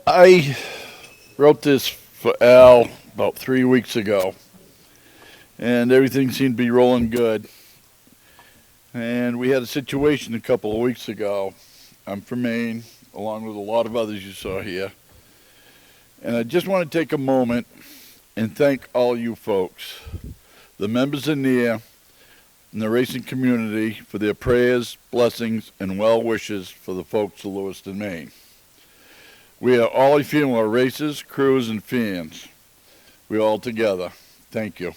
I wrote this for Al about 3 weeks ago, and everything seemed to be rolling good. And we had a situation a couple of weeks ago. I'm from Maine, along with a lot of others you saw here. And I just want to take a moment and thank all you folks, the members in NEAR and the racing community, for their prayers, blessings, and well wishes for the folks of Lewiston, Maine. We are all feeling our races, crews, and fans. We're all together. Thank you.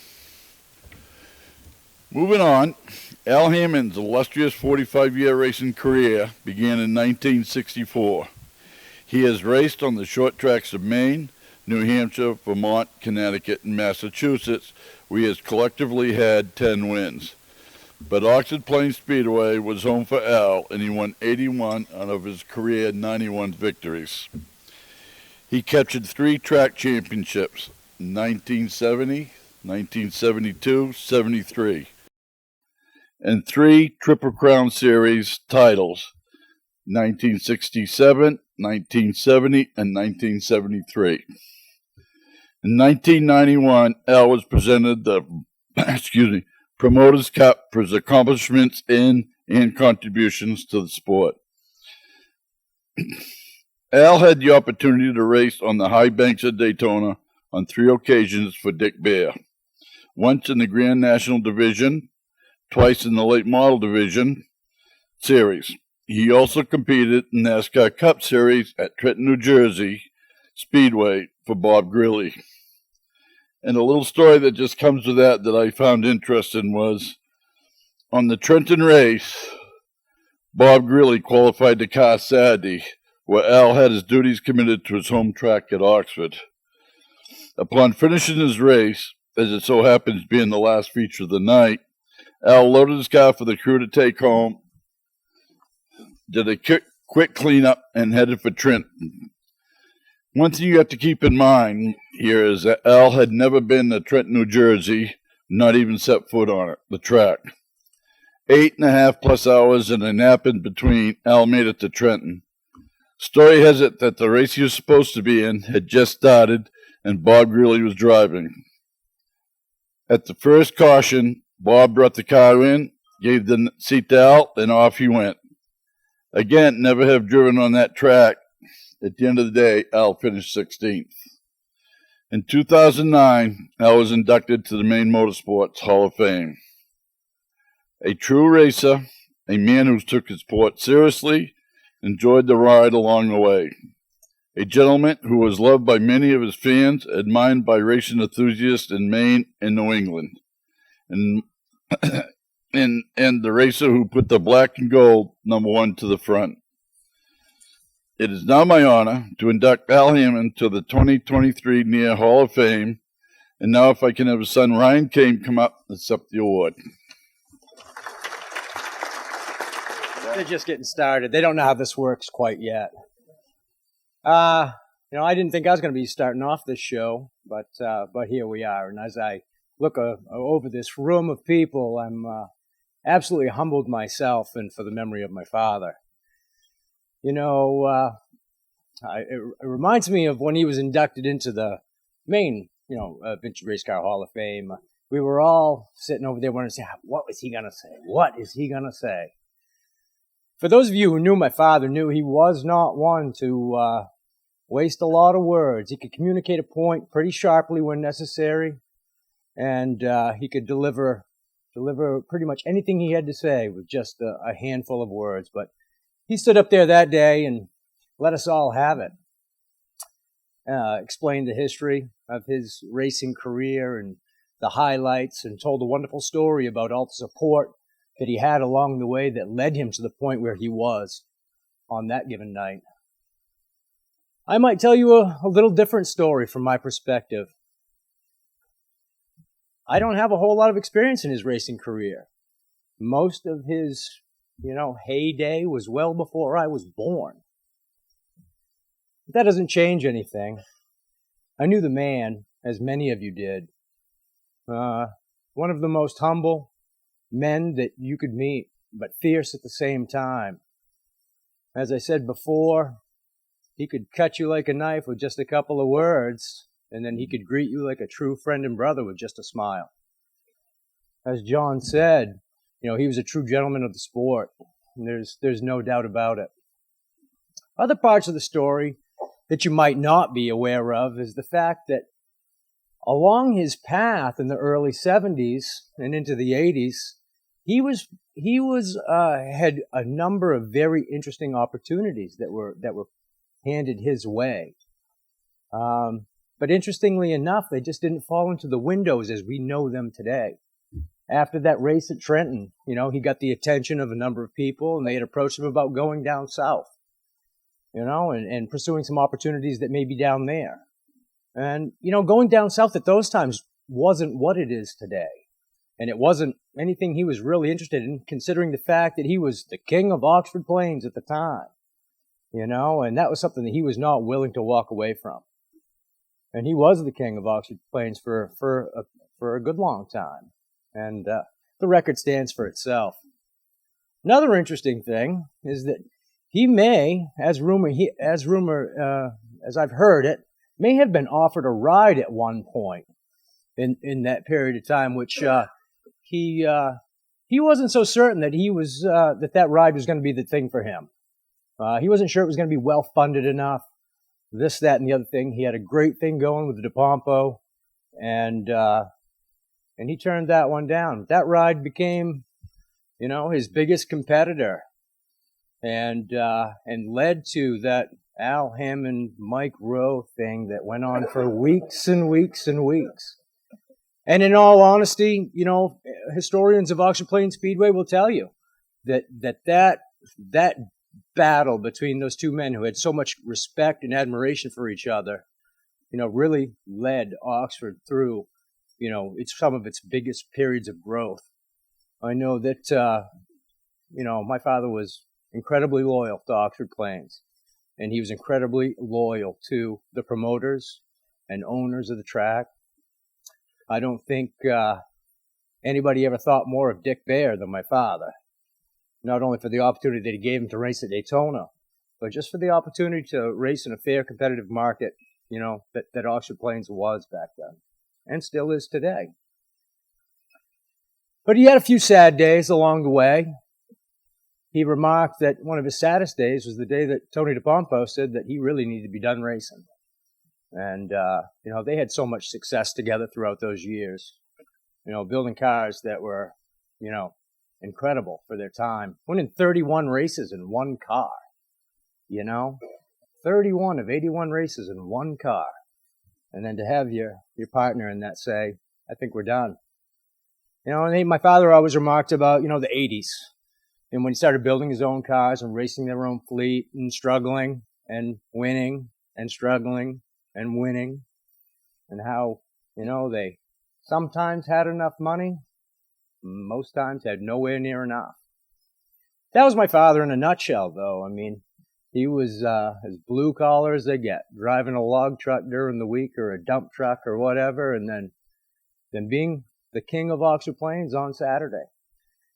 Moving on, Al Hammond's illustrious 45-year racing career began in 1964. He has raced on the short tracks of Maine, New Hampshire, Vermont, Connecticut, and Massachusetts, where he has collectively had 10 wins. But Oxford Plains Speedway was home for Al, and he won 81 out of his career 91 victories. He captured 3 track championships, 1970, 1972, 73, and 3 Triple Crown Series titles, 1967, 1970, and 1973. In 1991, Al was presented the Promoters Cup for his accomplishments in and contributions to the sport. Al had the opportunity to race on the high banks of Daytona on 3 occasions for Dick Bear. Once in the Grand National Division, twice in the Late Model Division Series. He also competed in NASCAR Cup Series at Trenton, New Jersey Speedway for Bob Greeley. And a little story that just comes with that I found interesting was, on the Trenton race, Bob Greeley qualified the car Saturday, where Al had his duties committed to his home track at Oxford. Upon finishing his race, as it so happens being the last feature of the night, Al loaded his car for the crew to take home, did a quick cleanup, and headed for Trenton. One thing you have to keep in mind here is that Al had never been to Trenton, New Jersey, not even set foot on it, the track. 8.5+ hours and a nap in between, Al made it to Trenton. Story has it that the race he was supposed to be in had just started and Bob Greeley was driving. At the first caution, Bob brought the car in, gave the seat to Al, and off he went. Again, never have driven on that track. At the end of the day, Al finished 16th. In 2009, Al was inducted to the Maine Motorsports Hall of Fame. A true racer, a man who took his sport seriously, enjoyed the ride along the way. A gentleman who was loved by many of his fans, admired by racing enthusiasts in Maine and New England. And the racer who put the black and gold #1 to the front. It is now my honor to induct Al Hammond to the 2023 NEAR Hall of Fame. And now if I can have his son Ryan Kane come up and accept the award. They're just getting started. They don't know how this works quite yet. I didn't think I was going to be starting off this show, but here we are. And as I look over this room of people, I'm absolutely humbled myself and for the memory of my father. It reminds me of when he was inducted into the Maine, Vintage Race Car Hall of Fame. We were all sitting over there wanting to say, what is he going to say? What is he going to say? For those of you who knew my father, knew he was not one to waste a lot of words. He could communicate a point pretty sharply when necessary, and he could deliver pretty much anything he had to say with just a handful of words. But he stood up there that day and let us all have it. Explained the history of his racing career and the highlights, and told a wonderful story about all the support that he had along the way that led him to the point where he was on that given night. I might tell you a little different story from my perspective. I don't have a whole lot of experience in his racing career. Most of his, heyday was well before I was born. But that doesn't change anything. I knew the man, as many of you did. One of the most humble men that you could meet, but fierce at the same time. As I said before, He could cut you like a knife with just a couple of words, and then he could greet you like a true friend and brother with just a smile. As John said, he was a true gentleman of the sport. And there's no doubt about it. Other parts of the story that you might not be aware of is the fact that along his path in the early 70s and into the 80s, he had a number of very interesting opportunities that were handed his way. But interestingly enough, they just didn't fall into the windows as we know them today. After that race at Trenton, he got the attention of a number of people, and they had approached him about going down south, and pursuing some opportunities that may be down there. And, going down south at those times wasn't what it is today. And it wasn't anything he was really interested in, considering the fact that he was the king of Oxford Plains at the time, and that was something that he was not willing to walk away from. And he was the king of Oxford Plains for a good long time. And the record stands for itself. Another interesting thing is that he may, as I've heard it, may have been offered a ride at one point in that period of time, which he wasn't so certain that he was that ride was going to be the thing for him. He wasn't sure it was going to be well funded enough. This, that, and the other thing. He had a great thing going with the DePompo, and he turned that one down. That ride became, his biggest competitor, and led to that Al Hammond, Mike Rowe thing that went on for weeks and weeks and weeks. And in all honesty, historians of Oxford Plains Speedway will tell you that battle between those two men who had so much respect and admiration for each other, really led Oxford through, it's some of its biggest periods of growth. I know that, my father was incredibly loyal to Oxford Plains, and he was incredibly loyal to the promoters and owners of the track. I don't think anybody ever thought more of Dick Baer than my father, not only for the opportunity that he gave him to race at Daytona, but just for the opportunity to race in a fair, competitive market, that Oxford Plains was back then, and still is today. But he had a few sad days along the way. He remarked that one of his saddest days was the day that Tony DePompo said that he really needed to be done racing. And, they had so much success together throughout those years, building cars that were, incredible for their time. Winning 31 races in one car, 31 of 81 races in one car. And then to have your partner in that say, I think we're done. And my father always remarked about, the 80s. And when he started building his own cars and racing their own fleet and struggling and winning and struggling and winning, and how, they sometimes had enough money, most times had nowhere near enough. That was my father in a nutshell, though. I mean, he was as blue collar as they get, driving a log truck during the week or a dump truck or whatever, and then being the king of Oxford Plains on Saturday.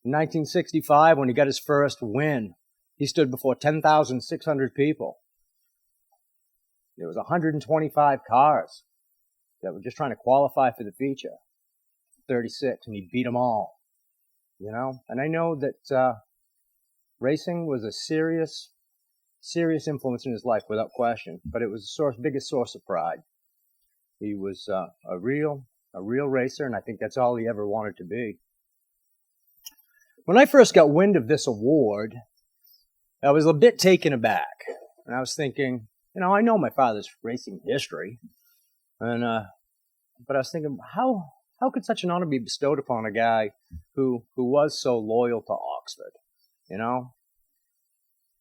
In 1965, when he got his first win, he stood before 10,600 people. There was 125 cars that were just trying to qualify for the feature. 36, and he beat them all. And I know that racing was a serious influence in his life, without question. But it was the biggest source of pride. He was a real racer, and I think that's all he ever wanted to be. When I first got wind of this award, I was a bit taken aback, and I was thinking, I know my father's racing history, and but I was thinking, how could such an honor be bestowed upon a guy who was so loyal to Oxford,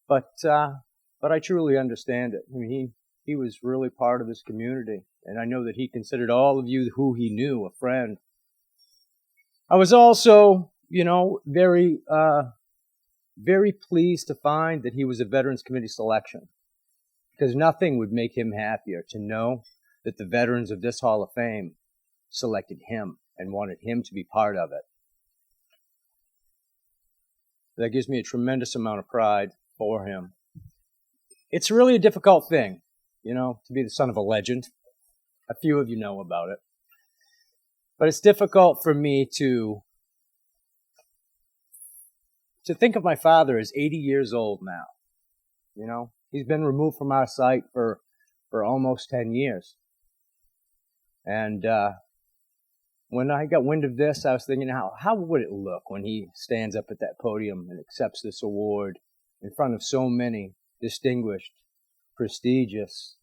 But I truly understand it. I mean, he was really part of this community, and I know that he considered all of you who he knew a friend. I was also, very pleased to find that he was a Veterans Committee selection, because nothing would make him happier to know that the veterans of this Hall of Fame selected him and wanted him to be part of it. That gives me a tremendous amount of pride for him. it's really a difficult thing, to be the son of a legend. A few of you know about it. But it's difficult for me to think of my father as 80 years old now. He's been removed from our sight for almost 10 years. And when I got wind of this, I was thinking, how would it look when he stands up at that podium and accepts this award in front of so many distinguished, prestigious,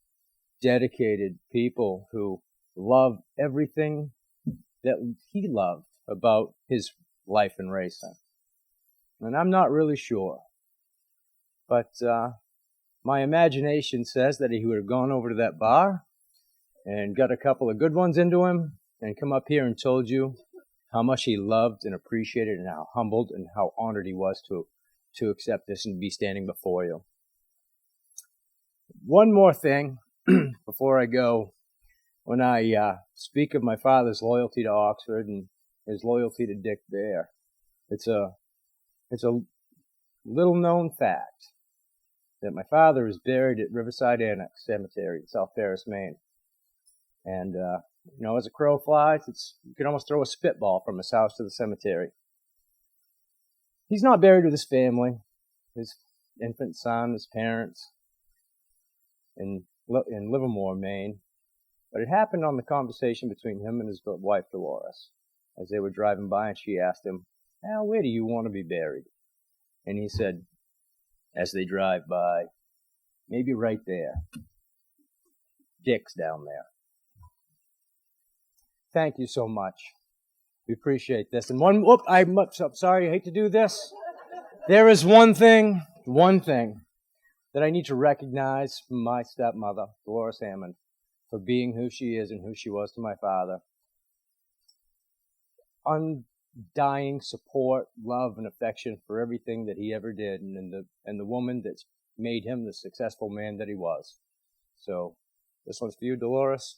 dedicated people who love everything that he loved about his life in racing. And I'm not really sure. But my imagination says that he would have gone over to that bar and got a couple of good ones into him and come up here and told you how much he loved and appreciated and how humbled and how honored he was to accept this and be standing before you. One more thing before I go. When I speak of my father's loyalty to Oxford and his loyalty to Dick Bear, it's a little-known fact that my father is buried at Riverside Annex Cemetery in South Paris, Maine. And, as a crow flies, you can almost throw a spitball from his house to the cemetery. He's not buried with his family, his infant son, his parents, in Livermore, Maine. But it happened on the conversation between him and his wife, Dolores, as they were driving by, and she asked him, "Al, where do you want to be buried?" And he said, as they drive by, "Maybe right there. Dick's down there." Thank you so much. We appreciate this. And I'm sorry, I hate to do this. There is one thing that I need to recognize from my stepmother, Dolores Hammond, for being who she is and who she was to my father. Undying support, love, and affection for everything that he ever did, and the woman that's made him the successful man that he was. So, this one's for you, Dolores.